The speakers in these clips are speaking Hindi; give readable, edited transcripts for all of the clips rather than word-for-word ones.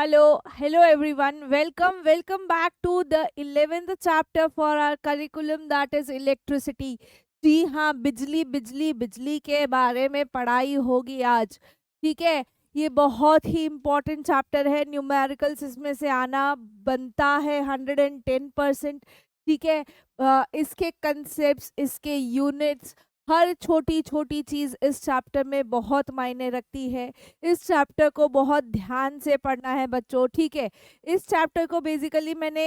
Hello everyone. Welcome back to the 11th chapter for our curriculum that is electricity. जी हाँ, बिजली बिजली बिजली के बारे में पढ़ाई होगी आज। ठीक है, ये बहुत ही इम्पोर्टेंट चैप्टर है। न्यूमेरिकल्स इसमें से आना बनता है 110%। ठीक है, इसके कंसेप्ट्स, इसके यूनिट्स, हर छोटी छोटी चीज़ इस चैप्टर में बहुत मायने रखती है। इस चैप्टर को बहुत ध्यान से पढ़ना है बच्चों। ठीक है, इस चैप्टर को बेसिकली मैंने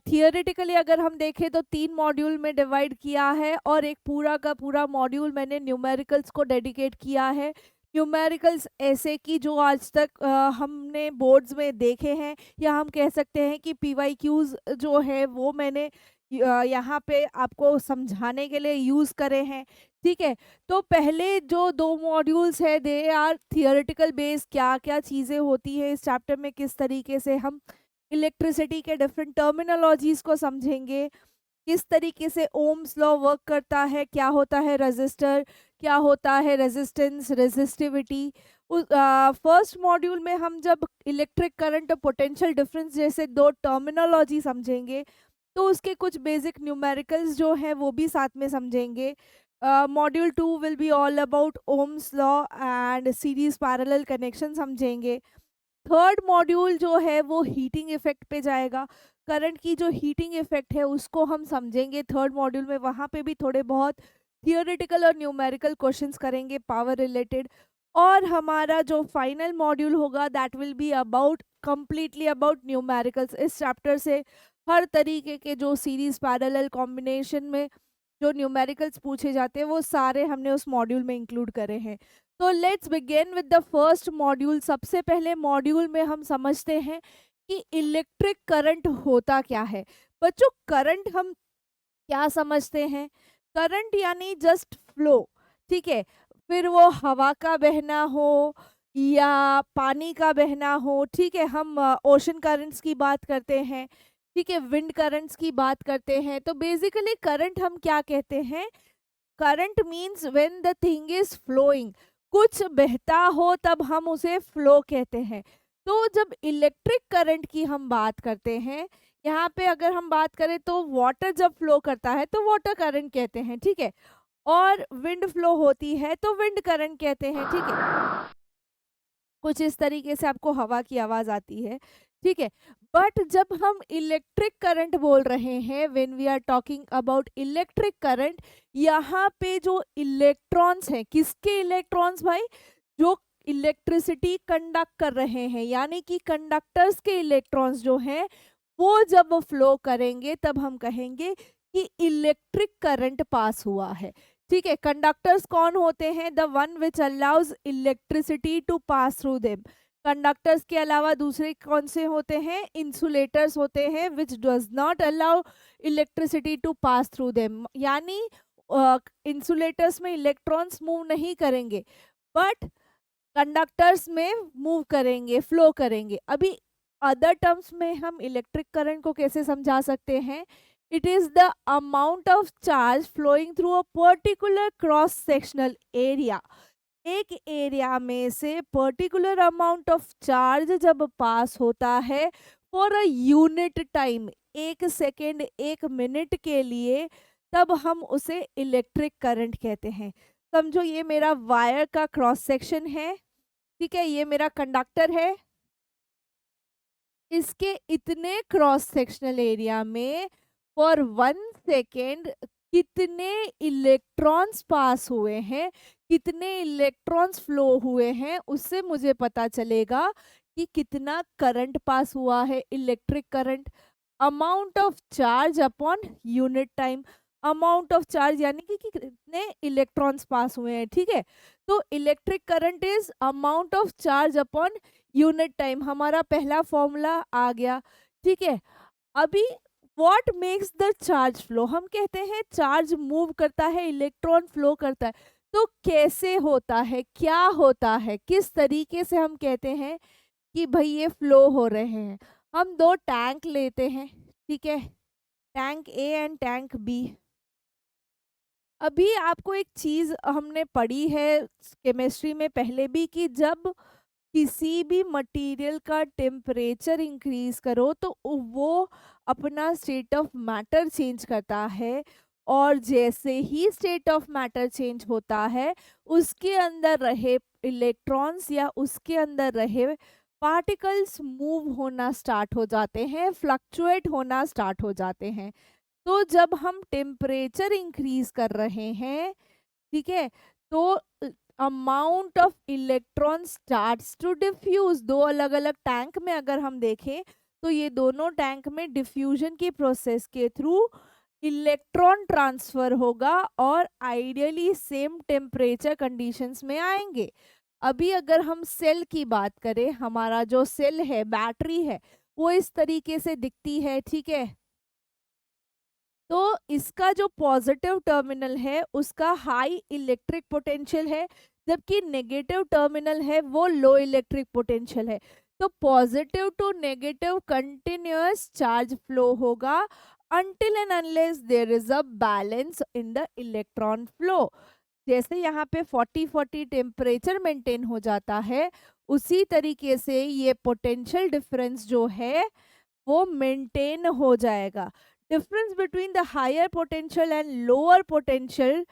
थियोरेटिकली अगर हम देखें तो 3 मॉड्यूल में डिवाइड किया है और एक पूरा का पूरा मॉड्यूल मैंने न्यूमेरिकल्स को डेडिकेट किया है। न्यूमेरिकल्स ऐसे कि जो आज तक हमने बोर्ड्स में देखे हैं, या हम कह सकते हैं कि पीवाईक्यूज जो है वो मैंने यहाँ पे आपको समझाने के लिए यूज़ करे हैं। ठीक है, तो पहले जो 2 मॉड्यूल्स है दे आर थियोरेटिकल बेस, क्या क्या चीज़ें होती है इस चैप्टर में, किस तरीके से हम इलेक्ट्रिसिटी के डिफरेंट टर्मिनोलॉजीज को समझेंगे, किस तरीके से ओम्स लॉ वर्क करता है, क्या होता है रजिस्टर, क्या होता है रेजिस्टेंस, रेजिस्टिविटी। फर्स्ट मॉड्यूल में हम जब इलेक्ट्रिक करंट और पोटेंशियल डिफरेंस जैसे 2 टर्मिनोलॉजी समझेंगे तो उसके कुछ बेसिक न्यूमेरिकल्स जो हैं वो भी साथ में समझेंगे। Module 2 will be all about Ohm's law and series parallel connection समझेंगे। थर्ड मॉड्यूल जो है वो हीटिंग इफेक्ट पे जाएगा। करंट की जो हीटिंग इफेक्ट है उसको हम समझेंगे थर्ड मॉड्यूल में। वहाँ पे भी थोड़े बहुत थियोरेटिकल और न्यूमेरिकल क्वेश्चंस करेंगे पावर रिलेटेड। और हमारा जो फाइनल मॉड्यूल होगा that will be about completely about numericals. इस चैप्टर से हर तरीके के जो सीरीज पैरेलल कॉम्बिनेशन में जो न्यूमेरिकल्स पूछे जाते हैं वो सारे हमने उस मॉड्यूल में इंक्लूड करे हैं। तो let's begin with the first module. सबसे पहले मॉड्यूल में हम समझते हैं कि इलेक्ट्रिक करंट होता क्या है। बच्चों, करंट हम क्या समझते हैं? करंट यानी जस्ट फ्लो। ठीक है, फिर वो हवा का बहना हो या पानी का बहना हो। ठीक है, हम ओशन करंट्स की बात करते हैं, ठीक है, विंड करंट्स की बात करते हैं। तो बेसिकली करंट हम क्या कहते हैं? Current means when the thing is flowing, कुछ बहता हो तब हम उसे फ्लो कहते हैं। तो जब इलेक्ट्रिक करंट की हम बात करते हैं, यहाँ पे अगर हम बात करें तो वाटर जब फ्लो करता है तो वाटर करंट कहते हैं। ठीक है, और विंड फ्लो होती है तो विंड करंट कहते हैं। ठीक है, कुछ इस तरीके से आपको हवा की आवाज आती है। ठीक है, बट जब हम इलेक्ट्रिक करंट बोल रहे हैं, when we are talking about electric current, यहाँ पे जो इलेक्ट्रॉन्स हैं, किसके इलेक्ट्रॉन्स भाई? जो इलेक्ट्रिसिटी कंडक्ट कर रहे हैं, यानी कि कंडक्टर्स के इलेक्ट्रॉन्स जो हैं वो जब फ्लो करेंगे तब हम कहेंगे कि इलेक्ट्रिक करंट पास हुआ है। ठीक है, कंडक्टर्स कौन होते हैं? The one which allows electricity to pass through them. Conductors के अलावा दूसरे कौन से होते हैं? इंसुलेटर्स होते हैं, which does not allow electricity to pass through them. यानी इंसुलेटर्स में इलेक्ट्रॉन्स मूव नहीं करेंगे बट कंडक्टर्स में मूव करेंगे, फ्लो करेंगे। अभी अदर टर्म्स में हम इलेक्ट्रिक करंट को कैसे समझा सकते हैं? It is the amount of charge flowing through a particular cross sectional area. एक एरिया में से पर्टिकुलर अमाउंट ऑफ चार्ज जब पास होता है for a unit time, 1 second 1 minute के लिए, तब हम उसे इलेक्ट्रिक करंट कहते हैं। समझो ये मेरा वायर का क्रॉस सेक्शन है। ठीक है, ये मेरा कंडक्टर है। इसके इतने क्रॉस सेक्शनल एरिया में फॉर 1 सेकेंड कितने इलेक्ट्रॉन्स पास हुए हैं, कितने इलेक्ट्रॉन्स फ्लो हुए हैं, उससे मुझे पता चलेगा कि कितना करंट पास हुआ है, electric current. Amount of charge upon unit time. Amount of charge यानी कि कितने इलेक्ट्रॉन्स पास हुए हैं। ठीक है, तो electric current is amount of charge upon unit time. हमारा पहला फॉर्मूला आ गया। ठीक है, अभी what makes the charge flow? हम कहते हैं चार्ज मूव करता है, इलेक्ट्रॉन फ्लो करता है। तो कैसे होता है, क्या होता है, किस तरीके से हम कहते हैं कि भाई ये फ्लो हो रहे हैं? हम 2 टैंक लेते हैं। ठीक है, tank A and tank B. अभी आपको एक चीज हमने पढ़ी है केमिस्ट्री में पहले भी कि जब किसी भी मटेरियल का टेम्परेचर इंक्रीज करो तो वो अपना स्टेट ऑफ मैटर चेंज करता है, और जैसे ही स्टेट ऑफ मैटर चेंज होता है उसके अंदर रहे इलेक्ट्रॉन्स या उसके अंदर रहे पार्टिकल्स मूव होना स्टार्ट हो जाते हैं, फ्लक्चुएट होना स्टार्ट हो जाते हैं। तो जब हम टेम्परेचर इंक्रीज कर रहे हैं, ठीक है, तो amount of electron starts to diffuse. दो अलग अलग टैंक में अगर हम देखें तो ये दोनों टैंक में डिफ्यूजन की प्रोसेस के थ्रू इलेक्ट्रॉन ट्रांसफर होगा और आइडियली सेम टेम्परेचर कंडीशंस में आएंगे। अभी अगर हम सेल की बात करें, हमारा जो सेल है, बैटरी है, वो इस तरीके से दिखती है, ठीक है। तो इसका जो पॉजिटिव टर्मिनल है उसका हाई इलेक्ट्रिक पोटेंशियल है, जबकि नेगेटिव टर्मिनल है वो लो इलेक्ट्रिक पोटेंशियल है। तो positive to negative continuous charge flow होगा until and unless there is a balance in the electron flow। जैसे यहाँ पे 40-40 टेम्परेचर मेंटेन हो जाता है, उसी तरीके से ये पोटेंशियल डिफरेंस जो है वो मेंटेन हो जाएगा। Difference between the higher potential and lower potential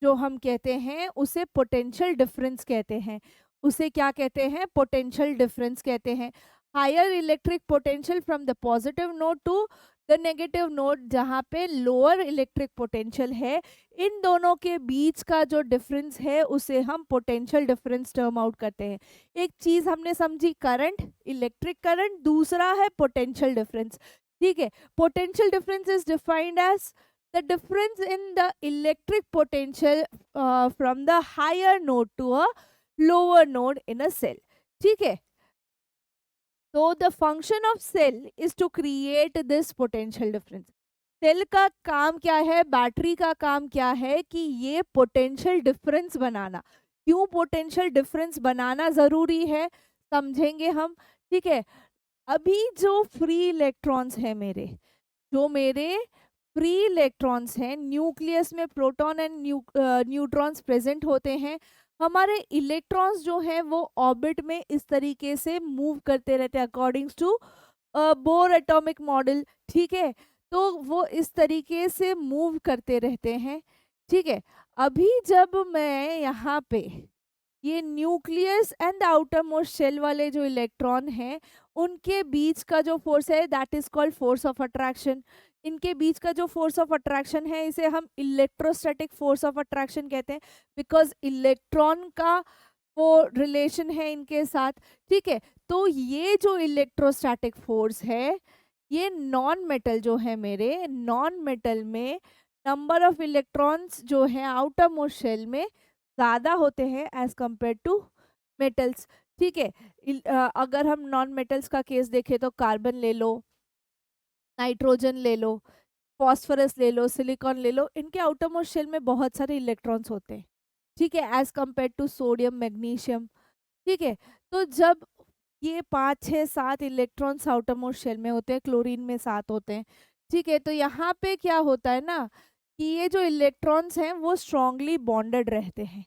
जो हम कहते हैं उसे पोटेंशियल डिफरेंस कहते हैं। उसे क्या कहते हैं? पोटेंशियल डिफरेंस कहते हैं। Higher electric potential from the positive node to the negative node, जहाँ पे लोअर इलेक्ट्रिक पोटेंशियल है, इन दोनों के बीच का जो डिफरेंस है उसे हम पोटेंशियल डिफरेंस टर्म आउट करते हैं। एक चीज हमने समझी, करंट, इलेक्ट्रिक करंट, दूसरा है पोटेंशियल डिफरेंस, ठीक है। Potential difference is defined as the difference in the electric potential from the higher node to a lower node in a cell, ठीक है। तो the function of cell is to create this potential difference। Cell का काम क्या है, बैटरी का काम क्या है कि ये पोटेंशियल डिफरेंस बनाना। क्यों पोटेंशियल डिफरेंस बनाना जरूरी है समझेंगे हम, ठीक है। अभी जो फ्री इलेक्ट्रॉन्स है मेरे, जो मेरे फ्री इलेक्ट्रॉन्स हैं, न्यूक्लियस में प्रोटॉन एंड न्यूट्रॉन्स प्रेजेंट होते हैं। हमारे इलेक्ट्रॉन्स जो हैं वो ऑर्बिट में इस तरीके से मूव करते रहते हैं according to Bohr atomic model, ठीक है। तो वो इस तरीके से मूव करते रहते हैं, ठीक है। अभी जब मैं यहाँ पे ये nucleus and the outermost shell वाले जो इलेक्ट्रॉन हैं उनके बीच का जो फोर्स है that is called force of attraction. इनके बीच का जो फोर्स ऑफ अट्रैक्शन है इसे हम इलेक्ट्रोस्टैटिक फोर्स ऑफ अट्रैक्शन कहते हैं, बिकॉज इलेक्ट्रॉन का वो रिलेशन है इनके साथ, ठीक है। तो ये जो इलेक्ट्रोस्टैटिक फोर्स है, ये नॉन मेटल जो है मेरे, नॉन मेटल में नंबर ऑफ इलेक्ट्रॉन्स जो है आउटर मोस्ट शेल में ज़्यादा होते हैं एज कंपेयर टू मेटल्स, ठीक है। अगर हम नॉन मेटल्स का केस देखें तो कार्बन ले लो, नाइट्रोजन ले लो, फॉस्फोरस ले लो, सिलिकॉन ले लो, इनके आउटर मोस्ट शेल में बहुत सारे इलेक्ट्रॉन्स होते हैं, ठीक है, as compare to sodium, magnesium, ठीक है। तो जब ये 5 6 7 इलेक्ट्रॉन्स आउटर मोस्ट शेल में होते हैं, क्लोरीन में 7 होते हैं, ठीक है। तो यहाँ पे क्या होता है ना कि ये जो इलेक्ट्रॉन्स हैं वो स्ट्रांगली बॉन्डेड रहते हैं,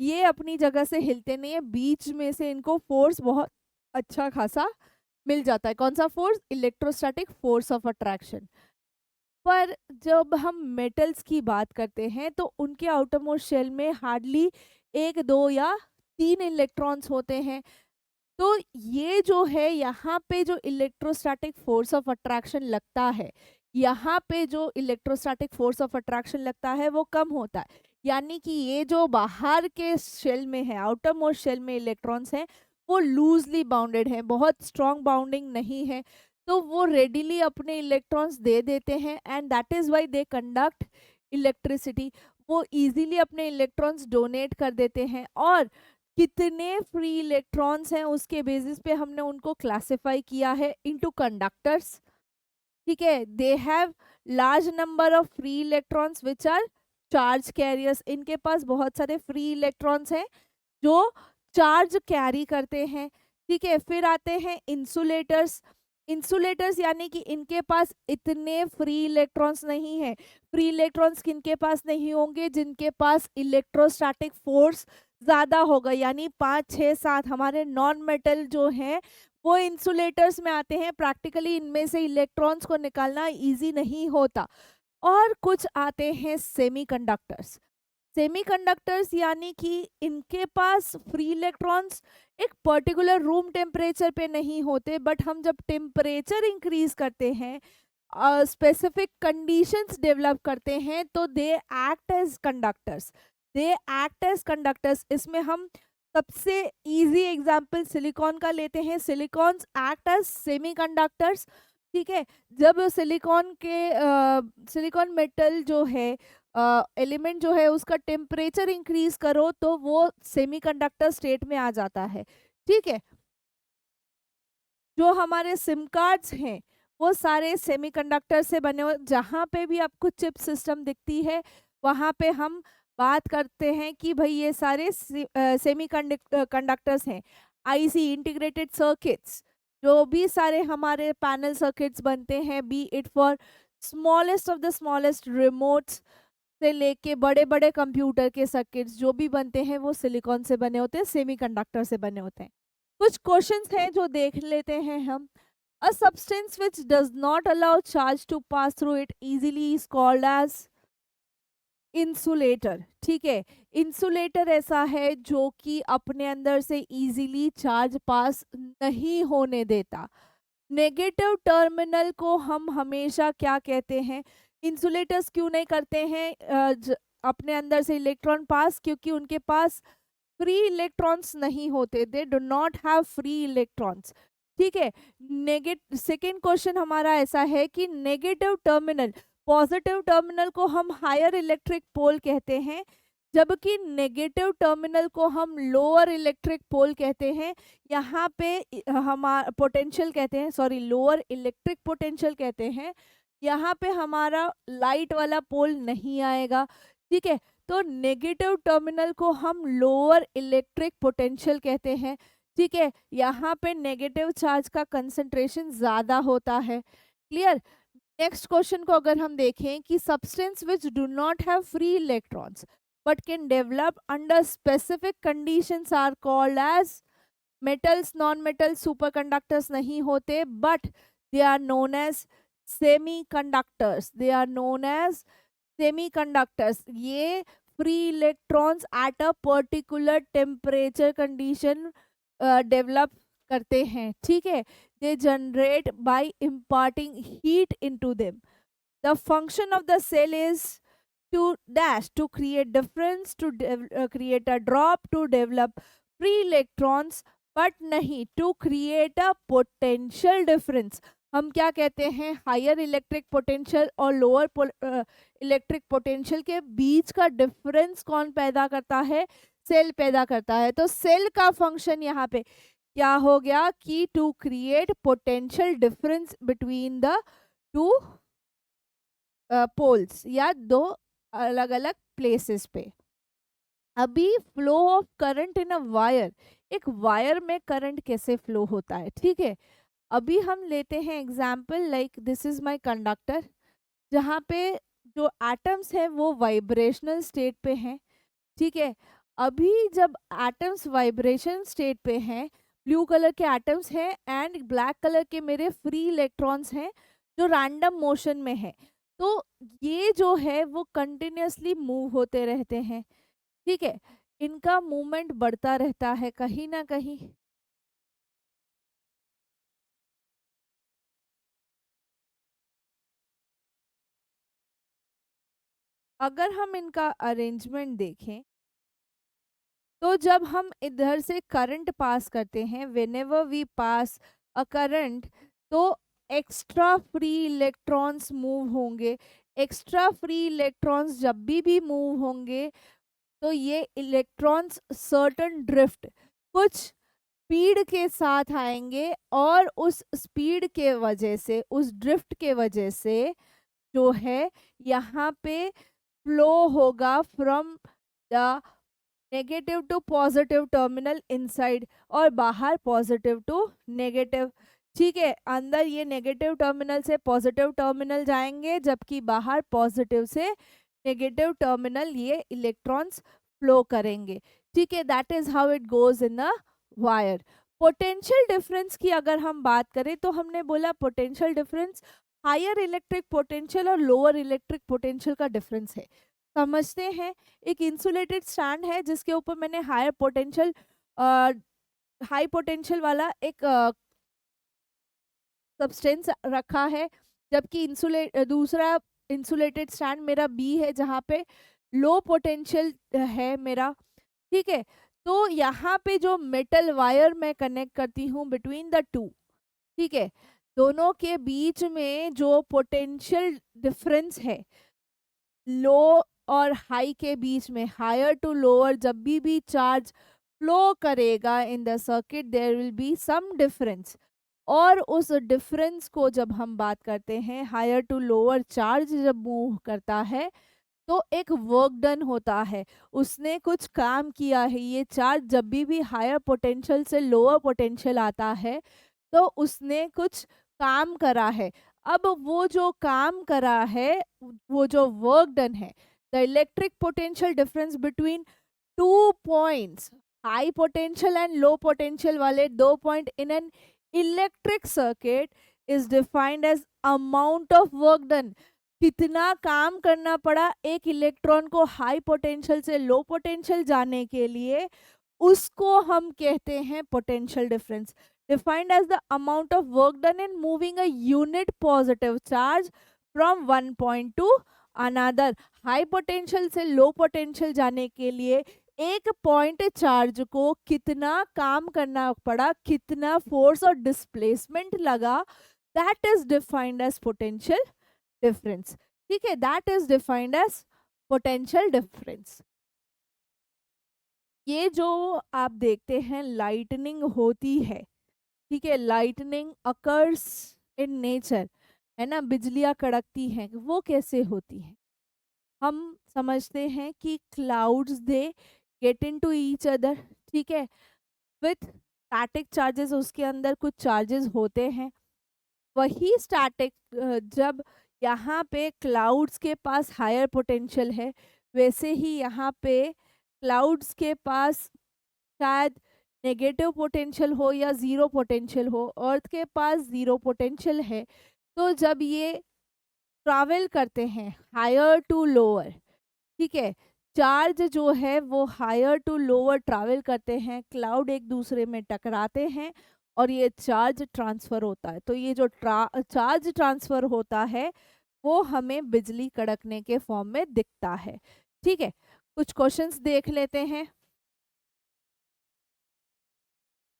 ये अपनी जगह से हिलते नहीं है, बीच में से इनको फोर्स बहुत अच्छा खासा मिल जाता है। कौन सा force? Electrostatic force of attraction. पर जब हम मेटल्स की बात करते हैं तो उनके आउटरमोस्ट शेल में हार्डली 1 2 या 3 इलेक्ट्रॉन्स होते हैं। तो ये जो है यहाँ पे जो इलेक्ट्रोस्टैटिक फोर्स ऑफ अट्रैक्शन लगता है, यहाँ पे जो इलेक्ट्रोस्टैटिक फोर्स ऑफ अट्रैक्शन लगता है वो कम होता है। यानी कि ये जो बाहर के शेल में है, आउटर मोस्ट शेल में इलेक्ट्रॉन्स हैं वो लूजली बाउंडेड है, बहुत स्ट्रॉन्ग बाउंडिंग नहीं है, तो वो रेडिली अपने इलेक्ट्रॉन्स दे देते हैं and that is why they conduct electricity. वो इजीली अपने इलेक्ट्रॉन्स डोनेट कर देते हैं, और कितने फ्री इलेक्ट्रॉन्स हैं उसके बेसिस पे हमने उनको क्लासिफाई किया है इनटू कंडक्टर्स, ठीक है। They have large number of free electrons which are charge carriers. इनके पास बहुत सारे फ्री इलेक्ट्रॉन्स हैं जो चार्ज कैरी करते हैं, ठीक है। फिर आते हैं इंसुलेटर्स। इंसुलेटर्स यानी कि इनके पास इतने फ्री इलेक्ट्रॉन्स नहीं है। फ्री इलेक्ट्रॉन्स किनके पास नहीं होंगे? जिनके पास इलेक्ट्रोस्टैटिक फोर्स ज़्यादा होगा, यानी 5, 6, 7 हमारे नॉन मेटल जो हैं वो इंसुलेटर्स में आते हैं। प्रैक्टिकली इनमें से इलेक्ट्रॉन्स को निकालना ईज़ी नहीं होता। और कुछ आते हैं सेमीकंडक्टर्स। सेमीकंडक्टर्स यानी कि इनके पास फ्री इलेक्ट्रॉन्स एक पर्टिकुलर रूम टेम्परेचर पे नहीं होते, बट हम जब टेम्परेचर इंक्रीज करते हैं, स्पेसिफिक कंडीशंस डेवलप करते हैं, तो they act as conductors. They act as conductors. इसमें हम सबसे इजी एग्जांपल सिलिकॉन का लेते हैं। Silicons act as semiconductors. ठीक है, जब सिलिकॉन मेटल जो है, एलिमेंट जो है, उसका टेम्परेचर इंक्रीज करो तो वो सेमीकंडक्टर स्टेट में आ जाता है। ठीक है, जो हमारे सिम कार्ड्स हैं वो सारे सेमीकंडक्टर से बने हुए। जहाँ पे भी आपको चिप सिस्टम दिखती है वहाँ पे हम बात करते हैं कि भाई ये सारे सेमी कंडक्टर्स हैं। आईसी, इंटीग्रेटेड सर्किट्स, जो भी सारे हमारे पैनल सर्किट्स बनते हैं, B it for smallest of the smallest remotes से लेके बड़े बड़े कंप्यूटर के सर्किट्स जो भी बनते हैं वो सिलिकॉन से बने होते हैं, सेमीकंडक्टर से बने होते हैं। कुछ क्वेश्चंस हैं जो देख लेते हैं हम। A substance which does not allow charge to pass through it easily is called as insulator. ठीक है, इंसुलेटर ऐसा है जो कि अपने अंदर से इजीली चार्ज पास नहीं होने देता। नेगेटिव टर्मिनल को हम हमेशा क्या कहते हैं? इंसुलेटर्स क्यों नहीं करते हैं अपने अंदर से इलेक्ट्रॉन पास? क्योंकि उनके पास फ्री इलेक्ट्रॉन्स नहीं होते, they do not have free electrons. ठीक है, सेकेंड क्वेश्चन हमारा ऐसा है कि नेगेटिव टर्मिनल, पॉजिटिव टर्मिनल को हम हायर इलेक्ट्रिक पोल कहते हैं, जबकि नेगेटिव टर्मिनल को हम लोअर इलेक्ट्रिक पोल कहते हैं। यहाँ पे हमारा पोटेंशियल कहते हैं, सॉरी, लोअर इलेक्ट्रिक पोटेंशियल कहते हैं। यहाँ पे हमारा लाइट वाला पोल नहीं आएगा। ठीक है, तो नेगेटिव टर्मिनल को हम लोअर इलेक्ट्रिक पोटेंशियल कहते हैं। ठीक है, यहाँ पे नेगेटिव चार्ज का कंसंट्रेशन ज़्यादा होता है। क्लियर? नेक्स्ट क्वेश्चन को अगर हम देखें कि substance which do not have free electrons but can develop under specific conditions are called as metals. Non metal superconductors नहीं होते, but they are known as semiconductors. They are known as semiconductors. ये free electrons at a particular temperature condition develop करते हैं। ठीक है, they generate by imparting heat into them. The function of the cell is to dash, to create difference, to create a drop, to develop free electrons, but नहीं to create a potential difference। हम क्या कहते हैं? हायर इलेक्ट्रिक पोटेंशियल और लोअर इलेक्ट्रिक पोटेंशियल के बीच का डिफरेंस कौन पैदा करता है? सेल पैदा करता है। तो सेल का फंक्शन यहाँ पे क्या हो गया कि to create potential difference between the two poles, या दो अलग अलग प्लेसेस पे। अभी flow of current in a wire, एक वायर में करंट कैसे फ्लो होता है? ठीक है, अभी हम लेते हैं example, like this is my conductor, जहाँ पे जो एटम्स हैं वो वाइब्रेशनल स्टेट पे हैं। ठीक है, अभी जब एटम्स वाइब्रेशन स्टेट पे हैं, ब्लू कलर के एटम्स हैं एंड ब्लैक कलर के मेरे फ्री इलेक्ट्रॉन्स हैं जो रैंडम मोशन में है, तो ये जो है वो कंटिन्यूअसली मूव होते रहते हैं। ठीक है, इनका मूवमेंट बढ़ता रहता है कहीं ना कहीं। अगर हम इनका अरेंजमेंट देखें, तो जब हम इधर से करंट पास करते हैं, whenever we pass a current, तो एक्स्ट्रा फ्री इलेक्ट्रॉन्स मूव होंगे। एक्स्ट्रा फ्री इलेक्ट्रॉन्स जब भी मूव होंगे, तो ये इलेक्ट्रॉन्स सर्टन ड्रिफ्ट, कुछ स्पीड के साथ आएंगे, और उस स्पीड के वजह से, उस ड्रिफ्ट के वजह से जो है यहाँ पे फ्लो होगा from the negative to positive terminal inside, और बाहर पॉजिटिव टू नेगेटिव। ठीक है, अंदर ये नेगेटिव टर्मिनल से पॉजिटिव टर्मिनल जाएंगे, जबकि बाहर पॉजिटिव से नेगेटिव टर्मिनल ये इलेक्ट्रॉन्स फ्लो करेंगे। ठीक है, that is how it goes in a wire. Potential difference की अगर हम बात करें तो हमने बोला potential difference higher electric potential और लोअर इलेक्ट्रिक पोटेंशियल का डिफरेंस है। समझते हैं, एक इंसुलेटेड स्टैंड है जिसके ऊपर मैंने हाई पोटेंशियल वाला एक सब्सटेंस रखा है, जबकि दूसरा इंसुलेटेड स्टैंड मेरा बी है जहाँ पे लो पोटेंशियल है मेरा। ठीक है, तो यहाँ पे जो मेटल वायर मैं कनेक्ट करती हूँ बिटवीन द टू, ठीक है, दोनों के बीच में जो पोटेंशियल डिफरेंस है लो और हाई के बीच में, हायर टू लोअर, जब भी चार्ज फ्लो करेगा in the circuit there will be some difference. और उस डिफरेंस को जब हम बात करते हैं, हायर टू लोअर चार्ज जब मूव करता है तो एक वर्क डन होता है, उसने कुछ काम किया है। ये चार्ज जब भी हायर पोटेंशियल से लोअर पोटेंशियल आता है तो उसने कुछ काम करा है। अब वो जो काम करा है, वो जो वर्क डन है, the electric potential difference between two points, high potential and low potential वाले दो point in an electric circuit is defined as amount of work done. कितना काम करना पड़ा एक इलेक्ट्रॉन को हाई पोटेंशियल से लो पोटेंशियल जाने के लिए, उसको हम कहते हैं potential difference. Defined as the amount of work done in moving a unit positive charge from one point to another. High potential से लो पोटेंशियल जाने के लिए एक पॉइंट चार्ज को कितना काम करना पड़ा, कितना फोर्स और डिस्प्लेसमेंट लगा, that is defined as potential difference. ठीक है, that is defined as potential difference. ये जो आप देखते हैं लाइटनिंग होती है, ठीक है, लाइटनिंग अकर्स इन नेचर, है ना, बिजलियां कड़कती हैं, वो कैसे होती है? हम समझते हैं कि clouds they get into each other, ठीक है, विथ स्टैटिक चार्जेस, उसके अंदर कुछ चार्जेस होते हैं। वही स्टैटिक जब यहाँ पे क्लाउड्स के पास हायर पोटेंशियल है, वैसे ही यहाँ पे क्लाउड्स के पास शायद नेगेटिव पोटेंशियल हो या ज़ीरो पोटेंशियल हो, अर्थ के पास ज़ीरो पोटेंशियल है। तो जब ये ट्रैवल करते हैं हायर टू लोअर, ठीक है, चार्ज जो है वो हायर टू लोअर ट्रैवल करते हैं, क्लाउड एक दूसरे में टकराते हैं और ये चार्ज ट्रांसफर होता है। तो ये जो चार्ज ट्रांसफर होता है वो हमें बिजली कड़कने के फॉर्म में दिखता है। ठीक है, कुछ क्वेश्चंस देख लेते हैं।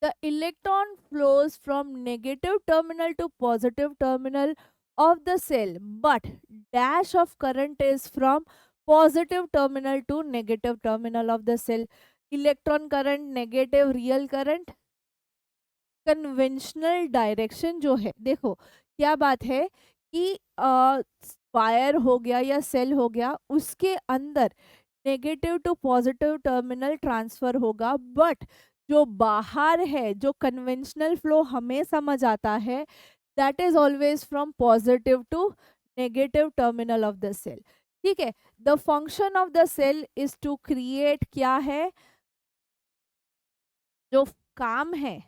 The electron flows from negative terminal to positive terminal of the cell, but dash of current is from positive terminal to negative terminal of the cell. Electron current, negative real current, conventional direction जो है, देखो क्या बात है कि वायर हो गया या सेल हो गया, उसके अंदर negative to positive terminal transfer होगा, बट जो बाहर है, जो कन्वेंशनल फ्लो हमें समझ आता है, that is always from positive to negative terminal of the cell. ठीक है, the function of the cell is to create, क्या है जो काम है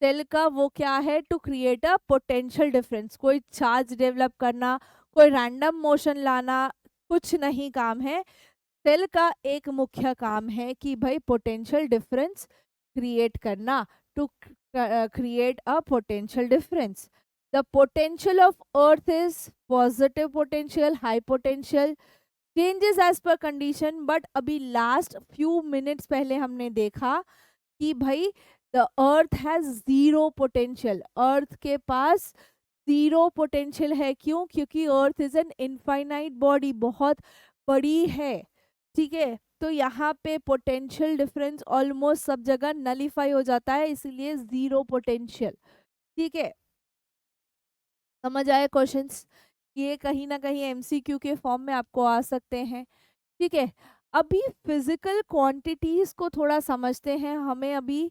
सेल का, वो क्या है, to create a potential difference. कोई चार्ज डेवलप करना, कोई रैंडम मोशन लाना, कुछ नहीं काम है। सेल का एक मुख्य काम है कि भाई पोटेंशियल डिफरेंस क्रिएट करना, to create a potential difference. The potential of earth is positive potential, high potential, changes as per condition. But अभी लास्ट फ्यू मिनट्स पहले हमने देखा कि भाई the earth has zero potential, earth के पास जीरो पोटेंशियल है। क्यों? क्योंकि earth is an infinite body, बहुत बड़ी है। ठीक है, तो यहाँ पे पोटेंशियल डिफरेंस ऑलमोस्ट सब जगह नलीफाई हो जाता है, इसीलिए जीरो पोटेंशियल। ठीक है, समझ आए क्वेश्चंस? ये कहीं ना कहीं एमसीक्यू के फॉर्म में आपको आ सकते हैं। ठीक है, अभी फिजिकल क्वांटिटीज को थोड़ा समझते हैं। हमें अभी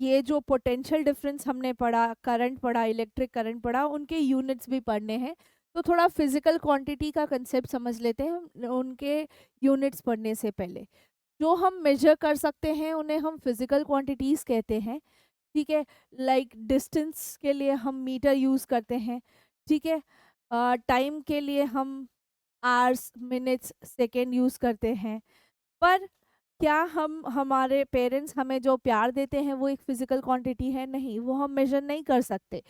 ये जो पोटेंशियल डिफरेंस हमने पढ़ा, करंट पढ़ा, इलेक्ट्रिक करंट पढ़ा, उनके यूनिट्स भी पढ़ने हैं। तो थोड़ा फिजिकल क्वांटिटी का कंसेप्ट समझ लेते हैं उनके यूनिट्स पढ़ने से पहले। जो हम मेजर कर सकते हैं उन्हें हम फिजिकल क्वांटिटीज कहते हैं, ठीक है। लाइक डिस्टेंस के लिए हम मीटर यूज करते हैं, ठीक है। टाइम के लिए हम आवर्स, मिनट्स, सेकेंड यूज करते हैं। पर क्या हम, हमारे पेरेंट्स हमें जो प्यार देते हैं वो एक फिजिकल क्वांटिटी है? नहीं, वो हम मेजर नहीं कर सकते।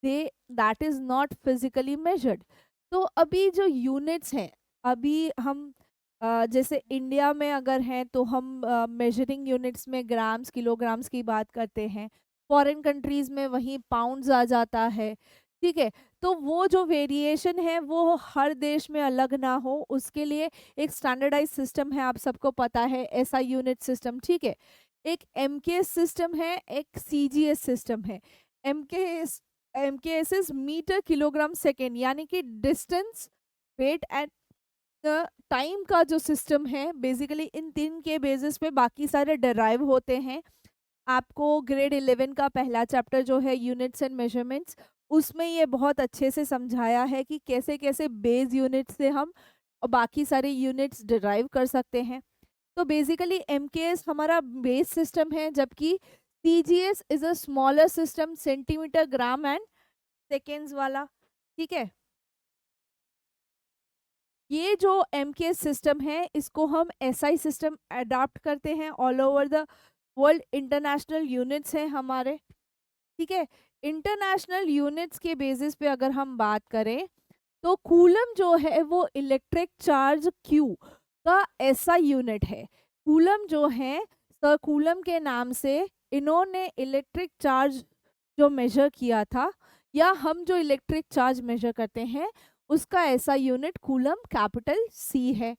They that is not physically measured. तो अभी जो यूनिट्स हैं, अभी हम जैसे इंडिया में अगर हैं तो हम मेजरिंग यूनिट्स में ग्राम्स, किलोग्राम्स की बात करते हैं। फॉरेन कंट्रीज में वहीं पाउंड्स आ जाता है, ठीक है। तो वो जो वेरिएशन है वो हर देश में अलग ना हो, उसके लिए एक स्टैंडर्डाइज सिस्टम है, आप सबको पता है, ऐसा यूनिट सिस्टम, ठीक है। एक एमकेएस सिस्टम है, एक सीजीएस सिस्टम है। MKS MKS is metre kilogram second, यानी कि डिस्टेंस, वेट एंड टाइम का जो सिस्टम है, बेसिकली इन तीन के बेसिस पे बाकी सारे डिराइव होते हैं। आपको ग्रेड 11 का पहला चैप्टर जो है यूनिट्स एंड मेजरमेंट्स, उसमें ये बहुत अच्छे से समझाया है कि कैसे कैसे बेस यूनिट से हम और बाकी सारे यूनिट्स डिराइव कर सकते हैं। तो बेसिकली एमकेएस हमारा बेस सिस्टम है, जबकि CGS is a smaller system, centimetre, gram and seconds वाला, ठीक है। ये जो एमकेएस सिस्टम है इसको हम एसआई सिस्टम अडॉप्ट करते हैं all over the world. International units हैं हमारे, ठीक है। इंटरनेशनल यूनिट्स के बेसिस पे अगर हम बात करें तो कूलम जो है वो इलेक्ट्रिक चार्ज क्यू का ऐसा यूनिट है। कूलम जो है, सर कूलम के नाम से इन्होंने इलेक्ट्रिक चार्ज जो मेजर किया था, या हम जो इलेक्ट्रिक चार्ज मेजर करते हैं उसका ऐसा यूनिट कूलम कैपिटल सी है,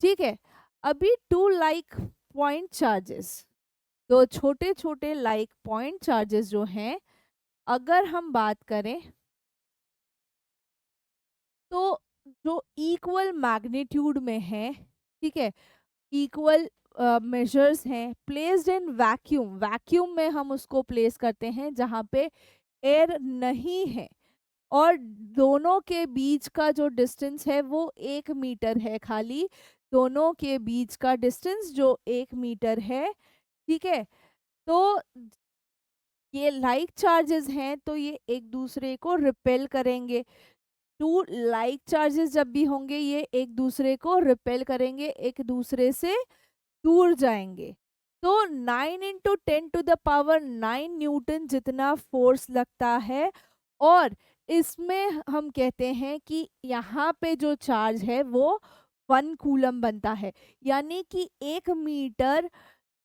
ठीक है। अभी टू लाइक पॉइंट चार्जेस, तो छोटे छोटे लाइक पॉइंट चार्जेस जो हैं, अगर हम बात करें तो जो इक्वल मैग्नीट्यूड में है, ठीक है, इक्वल मेजर्स हैं, प्लेस्ड इन वैक्यूम, वैक्यूम में हम उसको प्लेस करते हैं जहाँ पे एयर नहीं है, और दोनों के बीच का जो डिस्टेंस है वो 1 मीटर है, खाली दोनों के बीच का डिस्टेंस जो 1 मीटर है, ठीक है। तो ये लाइक चार्जेस हैं तो ये एक दूसरे को रिपेल करेंगे। टू लाइक चार्जेस जब भी होंगे ये एक दूसरे को रिपेल करेंगे, एक दूसरे से दूर जाएंगे। तो 9 × 10⁻⁹ न्यूटन जितना फोर्स लगता है, और इसमें हम कहते हैं कि यहाँ पे जो चार्ज है वो 1 कूलम बनता है, यानी कि 1 मीटर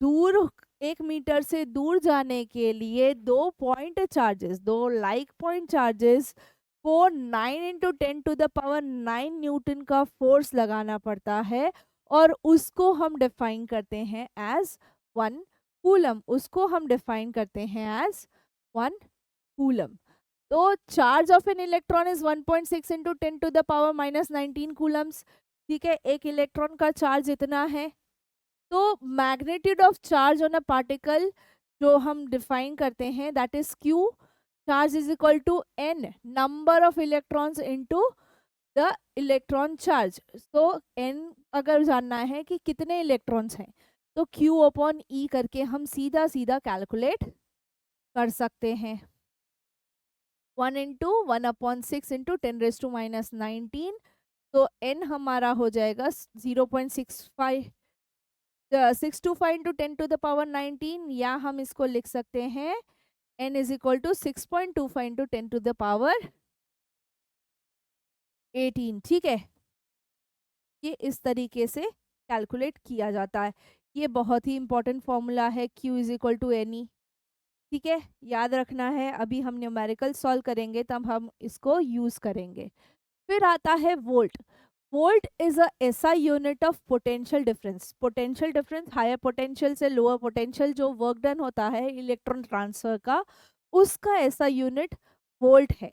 दूर, 1 मीटर से दूर जाने के लिए दो पॉइंट चार्जेस, दो लाइक पॉइंट चार्जेस को 9 × 10⁻⁹ न्यूटन का फोर्स लगाना पड़ता है, और उसको हम डिफाइन करते हैं एज 1 कूलम, उसको हम डिफाइन करते हैं एज 1 कूलम। तो charge of an electron is 1.6 × 10⁻⁻19 coulombs, ठीक है। एक इलेक्ट्रॉन का चार्ज इतना है। तो magnitude of charge on a particle जो हम डिफाइन करते हैं, that is Q, charge is equal to N, number of electrons into the electron charge. तो एन अगर जानना है कि कितने इलेक्ट्रॉन्स हैं, तो क्यू अपॉन ई करके हम सीधा सीधा कैलकुलेट कर सकते हैं। 1 × 1/6 × 10⁻⁹ तो n हमारा हो जाएगा 0.65 625 × 10⁻⁹, या हम इसको लिख सकते हैं n इज इक्वल टू 6.25 × 10⁻18, ठीक है। ये इस तरीके से कैलकुलेट किया जाता है। ये बहुत ही इंपॉर्टेंट फॉर्मूला है, Q is equal to N E, ठीक है, याद रखना है। अभी हम न्यूमेरिकल सॉल्व करेंगे तब हम इसको यूज करेंगे। फिर आता है volt. Volt is a SI unit of potential difference. Potential difference, higher potential से लोअर पोटेंशियल जो वर्क डन होता है इलेक्ट्रॉन ट्रांसफर का, उसका ऐसा यूनिट वोल्ट है,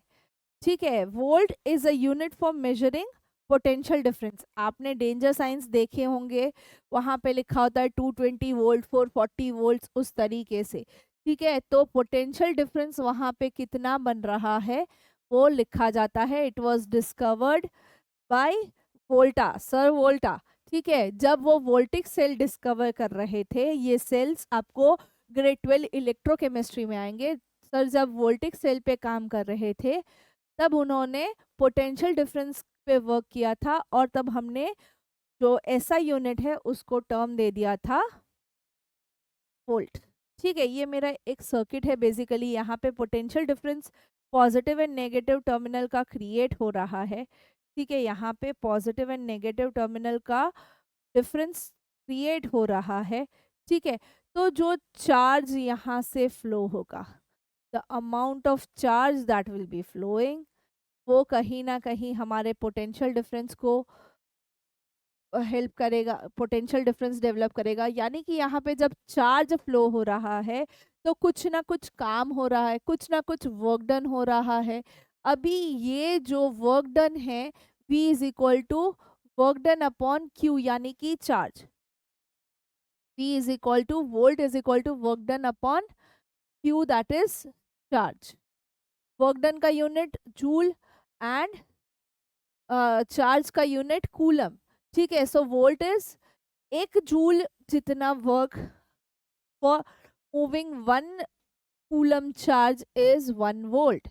ठीक है। Volt is a unit for measuring potential difference. आपने डेंजर साइंस देखे होंगे, वहां पे लिखा होता है 220 वोल्ट, 440 वोल्ट, उस तरीके से, ठीक है। तो पोटेंशियल डिफरेंस वहां पे कितना बन रहा है वो लिखा जाता है। It was discovered by Volta, sir Volta, ठीक है, जब वो वोल्टिक सेल डिस्कवर कर रहे थे, ये सेल्स आपको ग्रेड 12 इलेक्ट्रोकेमिस्ट्री में आएंगे। सर जब वोल्टिक सेल पे काम कर रहे थे तब उन्होंने पोटेंशियल डिफरेंस पे वर्क किया था, और तब हमने जो ऐसा यूनिट है उसको टर्म दे दिया था वोल्ट। ठीक है, ये मेरा एक सर्किट है बेसिकली, यहाँ पे potential difference positive and negative terminal का क्रिएट हो रहा है। ठीक है, यहाँ पे पॉजिटिव एंड नेगेटिव टर्मिनल का डिफरेंस क्रिएट हो रहा है। ठीक है, तो जो चार्ज यहाँ से फ्लो होगा, the amount of charge that will be flowing, वो कहीं ना कहीं हमारे पोटेंशियल डिफरेंस को हेल्प करेगा, पोटेंशियल डिफरेंस डेवलप करेगा। यानी कि यहाँ पे जब चार्ज फ्लो हो रहा है तो कुछ ना कुछ काम हो रहा है, कुछ ना कुछ वर्क डन हो रहा है। अभी ये जो वर्क डन है V is equal to work done upon Q, यानी कि charge. V is equal to volt is equal to work done upon Q, that is charge. Work done का यूनिट जूल एंड चार्ज का यूनिट कूलम। ठीक है, सो वोल्ट इज 1 जूल जितना work for moving 1 coulomb charge is 1 volt.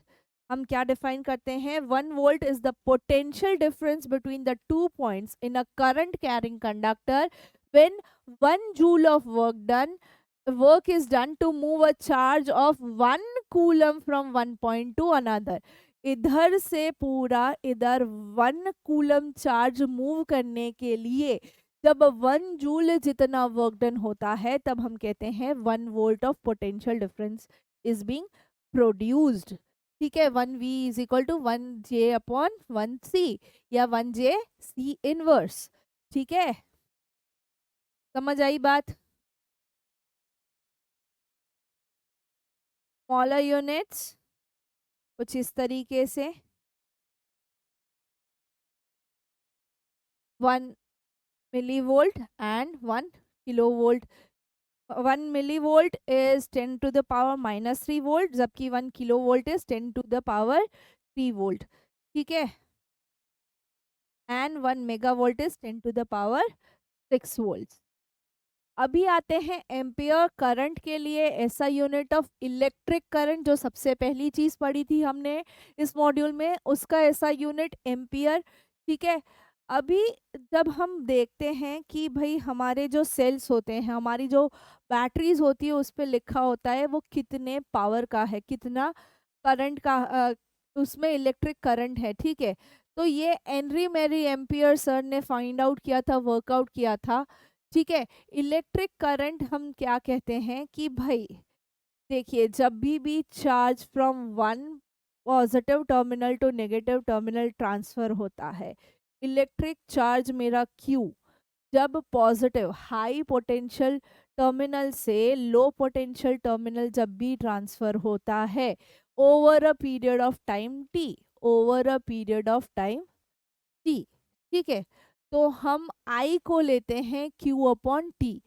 हम क्या डिफाइन करते हैं, 1 volt is the potential difference between the 2 points in a current carrying conductor when 1 joule of work is done to move a charge of 1 coulomb from 1 point to another. इधर से पूरा इधर 1 कूलम चार्ज मूव करने के लिए जब 1 जूल जितना वर्क डन होता है तब हम कहते हैं 1 volt of potential difference is being produced. ठीक है, 1V is equal to 1J upon 1C या 1J C इनवर्स। ठीक है, समझ आई बात। स्मॉलर यूनिट्स कुछ इस तरीके से 1 millivolt and 1 kilovolt। 1 millivolt is 10 to the power minus 3 volt, जबकि 1 kilovolt is 10 to the power 3 volt। ठीक है, and 1 megavolt is 10 to the power 6 volts। अभी आते हैं एम्पियर करंट के लिए। ऐसा यूनिट ऑफ इलेक्ट्रिक करंट जो सबसे पहली चीज पढ़ी थी हमने इस मॉड्यूल में, उसका ऐसा यूनिट एम्पियर। ठीक है, अभी जब हम देखते हैं कि भाई हमारे जो सेल्स होते हैं, हमारी जो बैटरीज होती है, उस पर लिखा होता है वो कितने पावर का है, कितना करंट का उसमें इलेक्ट्रिक करंट है। ठीक है, तो ये हेनरी मैरी एम्पियर सर ने फाइंड आउट किया था, वर्कआउट किया था। ठीक है, इलेक्ट्रिक करंट हम क्या कहते हैं कि भाई देखिए, जब भी charge from 1 positive terminal to negative terminal transfer होता है, इलेक्ट्रिक चार्ज मेरा Q जब पॉजिटिव हाई पोटेंशियल टर्मिनल से लो पोटेंशियल टर्मिनल जब भी ट्रांसफर होता है over a period of time T, over a period of time T। ठीक है, तो हम I को लेते हैं Q upon T।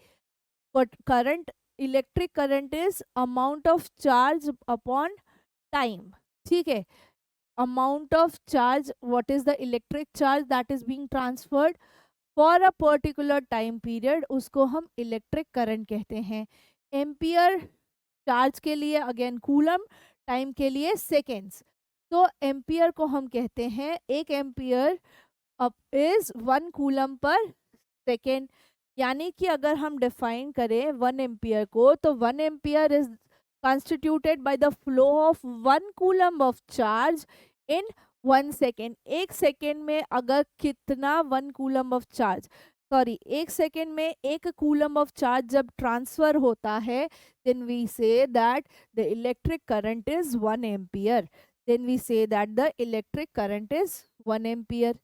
But current, electric current is amount of charge upon time. ठीक है, amount of charge, what is the electric charge that is being transferred for a particular time period, उसको हम इलेक्ट्रिक करंट कहते हैं। एम्पियर चार्ज के लिए अगेन कूलम, टाइम के लिए सेकेंड्स। तो एम्पियर को हम कहते हैं, 1 ampere is 1 coulomb per second. यानी कि अगर हम डिफाइन करें 1 एम्पियर को, तो 1 ampere is constituted by the flow of 1 coulomb of charge in 1 second। 1 second में अगर कितना 1 coulomb of charge, sorry 1 second में 1 coulomb of charge जब ट्रांसफर होता है, then we say that the electric current is 1 ampere। then we say that the electric current is 1 ampere।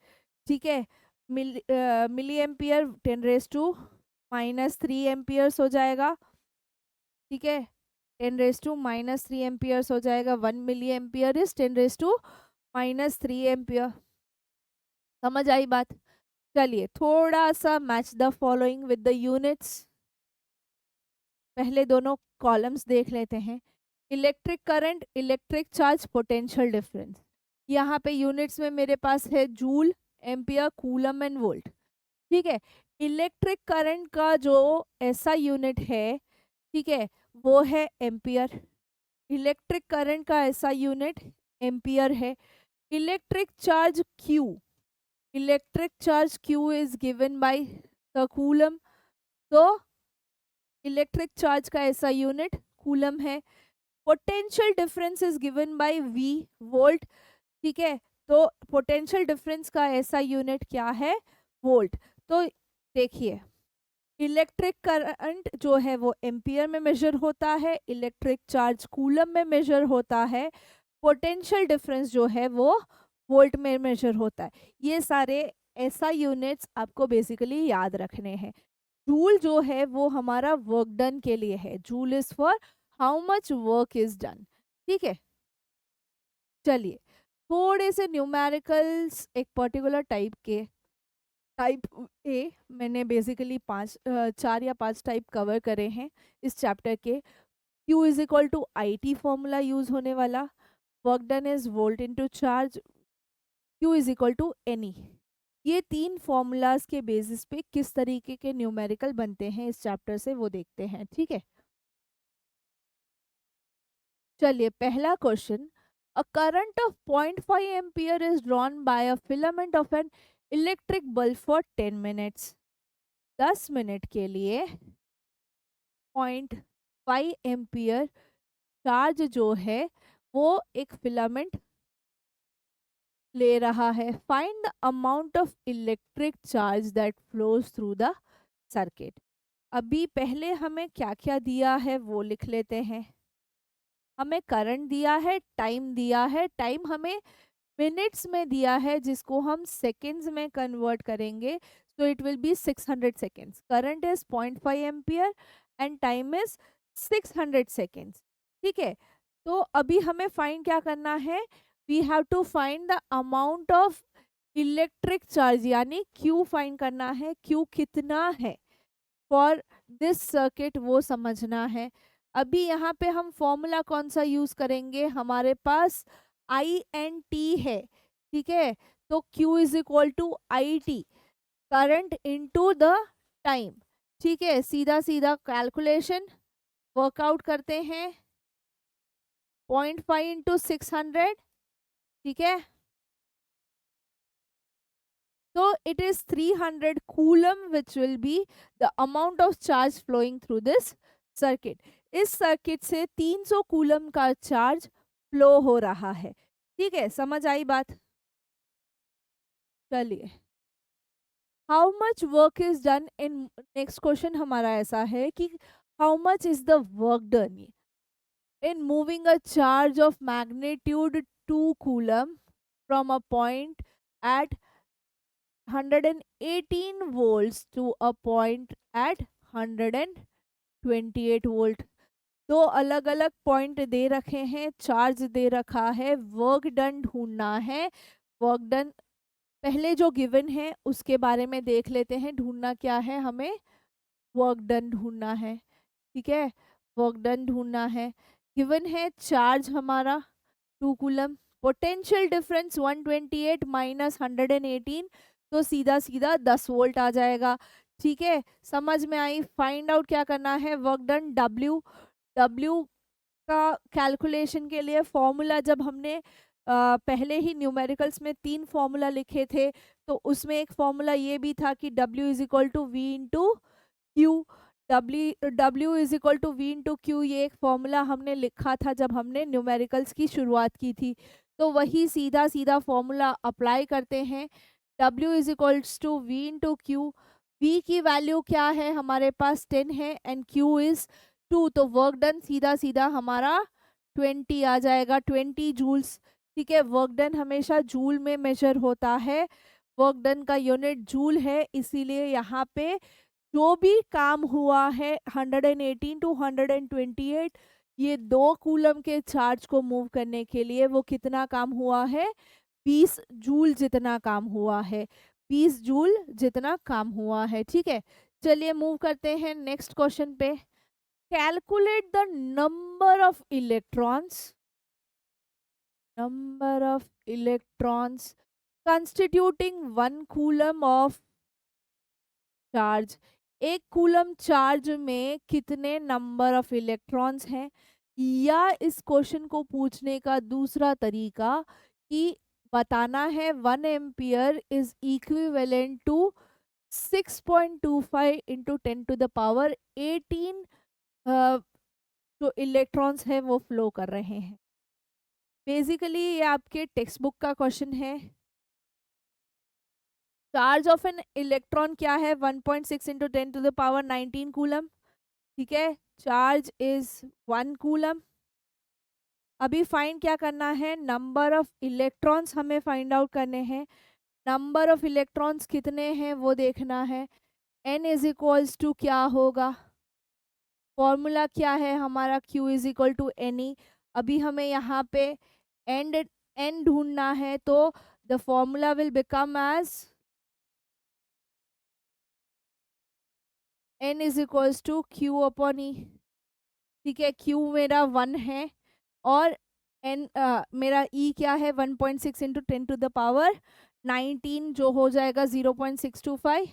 ठीक है, मिली एम्पियर 10⁻³ एम्पियर्स हो जाएगा। ठीक है, 10⁻³ एम्पियर्स हो जाएगा। 1 मिली एम्पियर इज 10⁻³ एम्पियर। समझ आई बात। चलिए थोड़ा सा match the following with the units. पहले दोनों कॉलम्स देख लेते हैं। Electric current, electric charge, potential difference. यहाँ पे यूनिट्स में मेरे पास है joule, ampere, coulomb and volt. ठीक है, इलेक्ट्रिक करंट का जो ऐसा यूनिट है, ठीक है, वो है एम्पियर। इलेक्ट्रिक करंट का ऐसा यूनिट एम्पियर है। Electric charge Q, electric charge Q is given by the coulomb. तो इलेक्ट्रिक चार्ज का ऐसा यूनिट कूलम है। Potential difference is given by V, volt. ठीक है, तो पोटेंशियल डिफरेंस का ऐसा यूनिट क्या है, वोल्ट। तो देखिए, इलेक्ट्रिक करंट जो है वो एम्पियर में मेजर होता है, इलेक्ट्रिक चार्ज कूलम में मेजर होता है, पोटेंशियल डिफरेंस जो है वो वोल्ट में मेजर होता है। ये सारे ऐसा यूनिट्स आपको बेसिकली याद रखने हैं। जूल जो है वो हमारा वर्क डन के लिए है, joule is for how much work is done. ठीक है, चलिए थोड़े से न्यूमेरिकल्स एक पर्टिकुलर टाइप के, टाइप ए मैंने बेसिकली 4 या 5 टाइप कवर करे हैं इस चैप्टर के। Q is equal to I T formula use होने वाला, work done is volt into charge, Q is equal to N E. ये 3 फॉर्मूलाज के बेसिस पे किस तरीके के न्यूमेरिकल बनते हैं इस चैप्टर से वो देखते हैं। ठीक है, चलिए पहला question, a current of 0.5 ampere is drawn by a filament of an electric bulb for 10 minutes. 10 minute के लिए 0.5 एम्पियर चार्ज जो है वो एक फिलामेंट ले रहा है। Find the amount of electric charge that flows through the circuit. अभी पहले हमें क्या क्या दिया है वो लिख लेते हैं। हमें करंट दिया है, टाइम दिया है, टाइम हमें मिनट्स में दिया है जिसको हम सेकेंड्स में कन्वर्ट करेंगे, so it will be 600 seconds. Current is 0.5 ampere and time is 600 seconds. ठीक है, तो अभी हमें फाइंड क्या करना है, we have to find the amount of electric charge, यानी क्यू फाइंड करना है। क्यू कितना है फॉर दिस सर्किट वो समझना है। अभी यहाँ पे हम फॉर्मूला कौन सा यूज करेंगे, हमारे पास आई एन टी है। ठीक है, तो Q is equal to I T, current into the time. ठीक है, सीधा सीधा कैलकुलेशन वर्कआउट करते हैं, 0.5 इंटू 600। ठीक है, तो it is 300 coulomb which will be the amount of charge flowing through this circuit. इस सर्किट से 300 कूलम का चार्ज फ्लो हो रहा है। ठीक है, समझ आई बात। चलिए, how much work is done in, next question हमारा ऐसा है कि how much is the work done in moving a charge of magnitude 2 coulomb from a point at 118 volts to a point at 128 volt. दो अलग अलग पॉइंट दे रखे हैं, चार्ज दे रखा है, वर्क डन ढूंढना है। वर्क डन पहले जो गिवन है उसके बारे में देख लेते हैं, ढूंढना क्या है हमें, वर्क डन ढूंढना है। ठीक है, वर्क डन ढूंढना है। गिवन है चार्ज हमारा 2 कूलम, पोटेंशियल डिफरेंस 128 माइनस 118, तो सीधा सीधा 10 वोल्ट आ जाएगा। ठीक है, समझ में आई। फाइंड आउट क्या करना है, वर्क डन डब्ल्यू। डब्ल्यू का कैलकुलेशन के लिए फॉर्मूला, जब हमने पहले ही न्यूमेरिकल्स में 3 फॉर्मूला लिखे थे, तो उसमें एक फॉर्मूला ये भी था कि W is equal to V into Q. W is equal to V into Q, ये एक फॉर्मूला हमने लिखा था जब हमने न्यूमेरिकल्स की शुरुआत की थी। तो वही सीधा सीधा फॉर्मूला अप्लाई करते हैं। W is equals to V into Q. V की वैल्यू क्या है, हमारे पास 10 है एंड Q इज 2, तो वर्क डन सीधा सीधा हमारा 20 आ जाएगा, 20 जूल्स। ठीक है, वर्क डन हमेशा जूल में मेजर होता है, वर्क डन का यूनिट जूल है, इसीलिए यहाँ पे जो भी काम हुआ है 118 टू 128, ये 2 कूलम के चार्ज को मूव करने के लिए वो कितना काम हुआ है, 20 जूल जितना काम हुआ है, 20 जूल जितना काम हुआ है। ठीक है, चलिए मूव करते हैं नेक्स्ट क्वेश्चन पे। Calculate the number of electrons, number of electrons constituting 1 coulomb of charge, एक कूलम चार्ज में कितने नंबर ऑफ इलेक्ट्रॉन्स हैं, या इस क्वेश्चन को पूछने का दूसरा तरीका कि बताना है 1 ampere is equivalent to 6.25 into 10 to the power 18 जो इलेक्ट्रॉन्स हैं वो फ्लो कर रहे हैं। बेसिकली ये आपके टेक्स्ट बुक का क्वेश्चन है। चार्ज ऑफ एन इलेक्ट्रॉन क्या है, 1.6 into 10 to the power 19 coulomb. ठीक है, चार्ज इज 1 कूलम। अभी फाइंड क्या करना है, नंबर ऑफ इलेक्ट्रॉन्स हमें फाइंड आउट करने हैं। नंबर ऑफ इलेक्ट्रॉन्स कितने हैं वो देखना है। n इज इक्वल्स टू क्या होगा, फॉर्मूला क्या है हमारा, q is equal to n. अभी हमें यहाँ पे एंड n ढूंढना है, तो the formula will become as n is equals to q upon e. ठीक है, q मेरा 1 है और n मेरा e क्या है, 1.6 इंटू 10 टू द पावर 19 जो हो जाएगा 0.625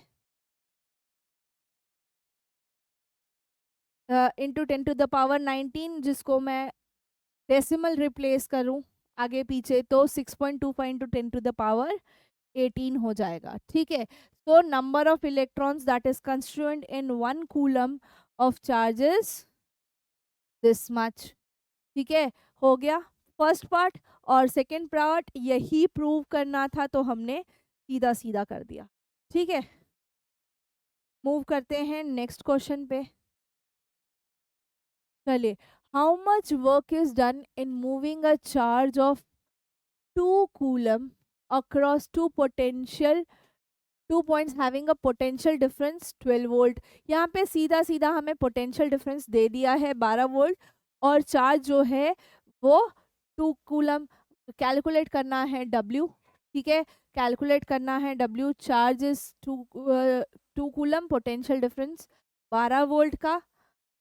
इंटू 10 टू द पावर 19, जिसको मैं डेसिमल रिप्लेस करूं आगे पीछे तो 6.25 इंटू 10 टू द पावर 18 हो जाएगा। ठीक है, तो number of electrons that is constituent in 1 coulomb of charges this much. ठीक है, हो गया फर्स्ट पार्ट। और सेकेंड पार्ट यही प्रूव करना था, तो हमने सीधा सीधा कर दिया। ठीक है, मूव करते हैं नेक्स्ट क्वेश्चन पे। चलिए, how much work is done in moving a charge of 2 coulomb across two points having a potential difference 12 volt. यहाँ पे सीधा सीधा हमें पोटेंशियल डिफरेंस दे दिया है 12 वोल्ट, और चार्ज जो है वो 2 कूलम। कैलकुलेट करना है W। ठीक है, कैलकुलेट करना है W। Charge is 2 coulomb, potential difference 12 volt का।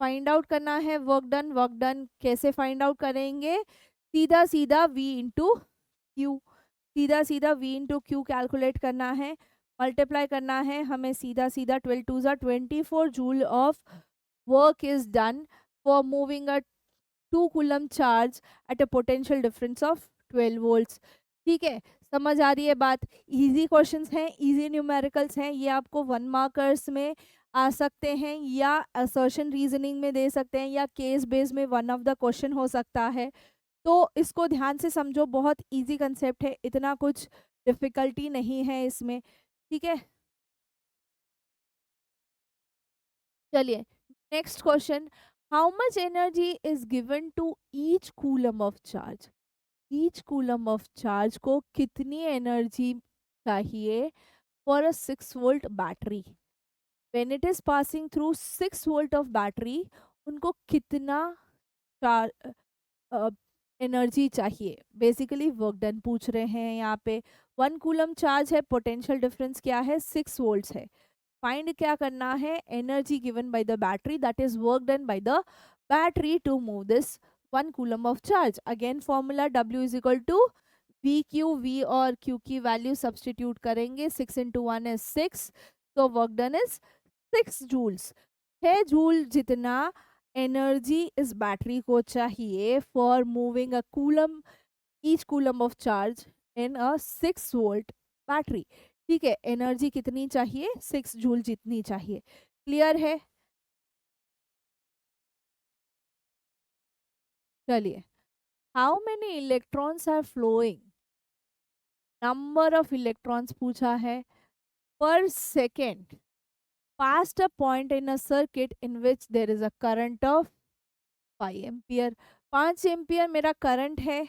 फाइंड आउट करना है वर्क डन। वर्क डन कैसे फाइंड आउट करेंगे, सीधा सीधा V इंटू क्यू, सीधा सीधा V इंटू क्यू कैलकुलेट करना है। मल्टीप्लाई करना है हमें, सीधा सीधा 12 2 24 joule of work is done for moving a 2 coulomb charge at a potential difference of 12 volts. ठीक है, समझ आ रही है बात। इजी क्वेश्चंस हैं, इजी न्यूमेरिकल्स हैं, ये आपको 1 मार्कर्स में आ सकते हैं, या असर्शन रीजनिंग में दे सकते हैं, या केस बेस में वन ऑफ द क्वेश्चन हो सकता है। तो इसको ध्यान से समझो, बहुत इजी कंसेप्ट है, इतना कुछ डिफिकल्टी नहीं है इसमें। ठीक है, चलिए next question. How much energy is given to each coulomb of charge. Each coulomb of charge को कितनी एनर्जी चाहिए for a 6 volt battery. When it is passing through 6 volt of battery, उनको कितना एनर्जी चाहिए। बेसिकली वर्क डन पूछ रहे हैं यहाँ पे। 1 कूलम चार्ज है, पोटेंशियल डिफरेंस क्या है, 6 वोल्ट्स है। फाइंड क्या करना है, energy given by the battery, that is work done by the battery to move this 1 coulomb of charge. Again formula W is equal to V Q. V और Q की वैल्यू सब्सटीट्यूट करेंगे, 6 इंटू 1 इज 6, तो work done is 6 joules. 6 joule जितना एनर्जी इस बैटरी को चाहिए for moving a coulomb, each coulomb of charge in a 6 volt battery. ठीक है, एनर्जी कितनी चाहिए, 6 जूल जितनी चाहिए। क्लियर है। चलिए, how many electrons are flowing, number of electrons पूछा है per second past a point in a circuit in which there is a current of 5 ampere. 5 ampere मेरा करंट है,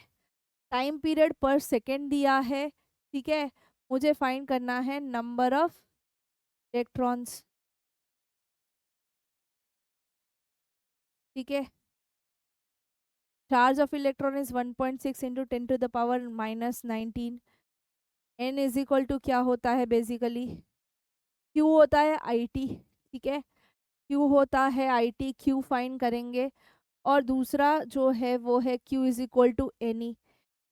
टाइम पीरियड पर सेकेंड दिया है। ठीक है, मुझे फाइंड करना है नंबर ऑफ इलेक्ट्रॉन्स। ठीक है, charge of electron is 1.6 into 10 to the power -19। N is equal to क्या होता है, बेसिकली क्यू होता है IT। ठीक है, क्यू होता है IT, क्यू फाइंड करेंगे। और दूसरा जो है वो है Q is equal to NE।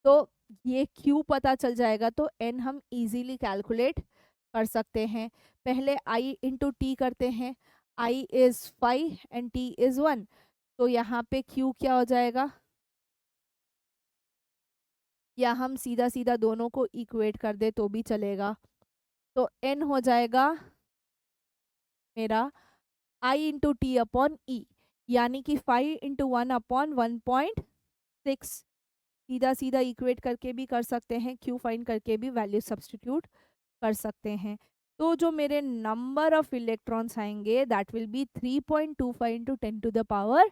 तो ये Q पता चल जाएगा, तो N हम इजीली कैलकुलेट कर सकते हैं। पहले I इंटू टी करते हैं, I is 5 and T is 1, तो यहाँ पे Q क्या हो जाएगा, या हम सीधा सीधा दोनों को इक्वेट कर दे तो भी चलेगा। तो N हो जाएगा मेरा I इंटू टी अपॉन ई, यानी कि 5 इंटू 1/1.6। सीधा सीधा इक्वेट करके भी कर सकते हैं, Q फाइंड करके भी वैल्यू सब्स्टिट्यूट कर सकते हैं। तो जो मेरे नंबर ऑफ इलेक्ट्रॉन्स आएंगे that will be 3.25 into 10 to the power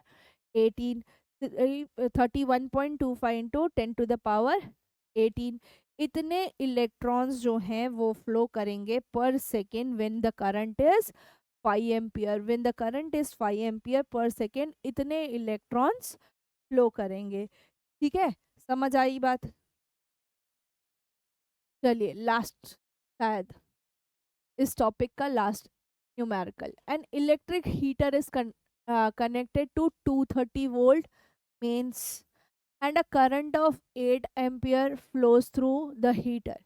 18, 31.25 into 10 to the power 18। इतने इलेक्ट्रॉन्स जो हैं वो फ्लो करेंगे per second when the current is 5 ampere. When the current is 5 ampere per second इतने इलेक्ट्रॉन्स फ्लो करेंगे। ठीक है, समझ आई बात। चलिए लास्ट, शायद इस टॉपिक का last numerical. An electric heater is connected to 230 volt mains and a current of 8 ampere flows through the heater.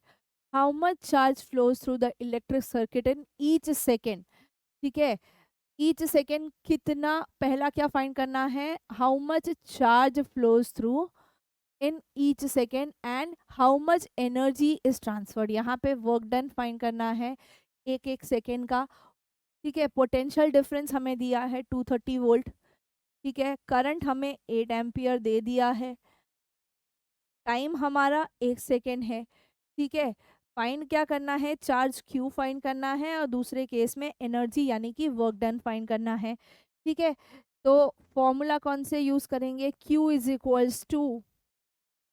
How much charge flows through the electric circuit in each second? ठीक है, each second कितना, पहला क्या फाइंड करना है, how much charge flows through in each second and how much energy is transferred। यहाँ पे वर्क डन फाइंड करना है एक एक सेकेंड का। ठीक है, पोटेंशियल डिफरेंस हमें दिया है 230 वोल्ट। ठीक है, करंट हमें 8 एम्पियर दे दिया है, टाइम हमारा 1 सेकेंड है। ठीक है, फाइंड क्या करना है, चार्ज क्यू फाइंड करना है और दूसरे केस में एनर्जी यानी कि वर्क डन फाइंड करना है। ठीक है, तो फॉर्मूला कौन से यूज करेंगे, Q is equals to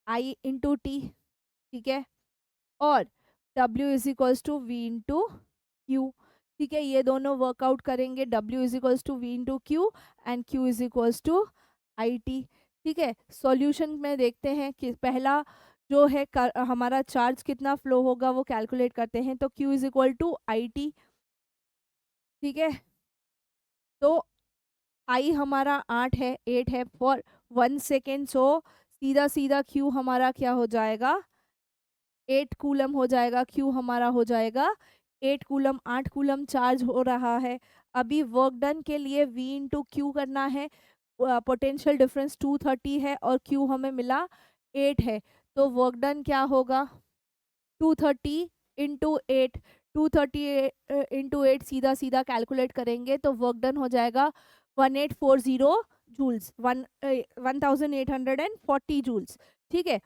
I into T. ठीक है, और W is equals to V into Q. ठीक है, ये दोनों वर्कआउट करेंगे, W is equals to V into Q and Q is equals to I T. ठीक है, सॉल्यूशन में देखते हैं कि पहला जो है हमारा चार्ज कितना फ्लो होगा वो कैलकुलेट करते हैं। तो Q is equal to I T. ठीक है, तो I हमारा 8 है फॉर 1 सेकेंड, सो सीधा सीधा Q हमारा क्या हो जाएगा, 8 कूलम हो जाएगा। Q हमारा हो जाएगा 8 कूलम, 8 कूलम चार्ज हो रहा है। अभी वर्क डन के लिए V इंटू क्यू करना है, पोटेंशियल डिफरेंस 230 है और Q हमें मिला 8 है, तो वर्क डन क्या होगा, 230 इंटू 8, 230 इंटू 8 सीधा सीधा कैलकुलेट करेंगे तो वर्क डन हो जाएगा 1840 जूल्स, 1840 जूल्स। ठीक है,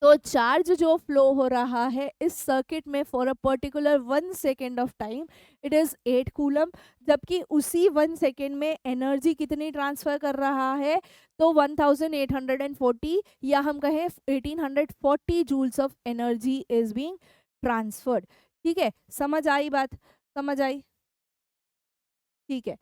तो चार्ज जो फ्लो हो रहा है इस सर्किट में for a particular 1 second of time it is 8 coulomb, जबकि उसी 1 सेकेंड में एनर्जी कितनी ट्रांसफर कर रहा है, तो 1840 या हम कहें 1840 joules of energy is being transferred. ठीक है, समझ आई बात, समझ आई। ठीक है,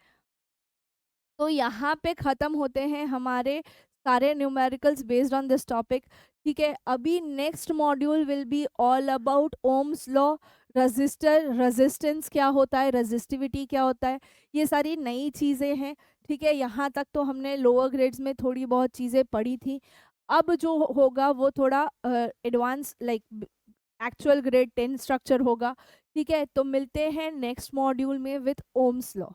तो यहाँ पे ख़त्म होते हैं हमारे सारे numericals based on this topic. ठीक है, अभी next module will be all about Ohm's law, register, resistance क्या होता है, रेजिस्टिविटी क्या होता है, ये सारी नई चीज़ें हैं। ठीक है, यहाँ तक तो हमने लोअर ग्रेड्स में थोड़ी बहुत चीज़ें पढ़ी थी, अब जो होगा वो थोड़ा advance like actual grade 10 structure होगा। ठीक है, तो मिलते हैं नेक्स्ट मॉड्यूल में विथ ओम्स लॉ।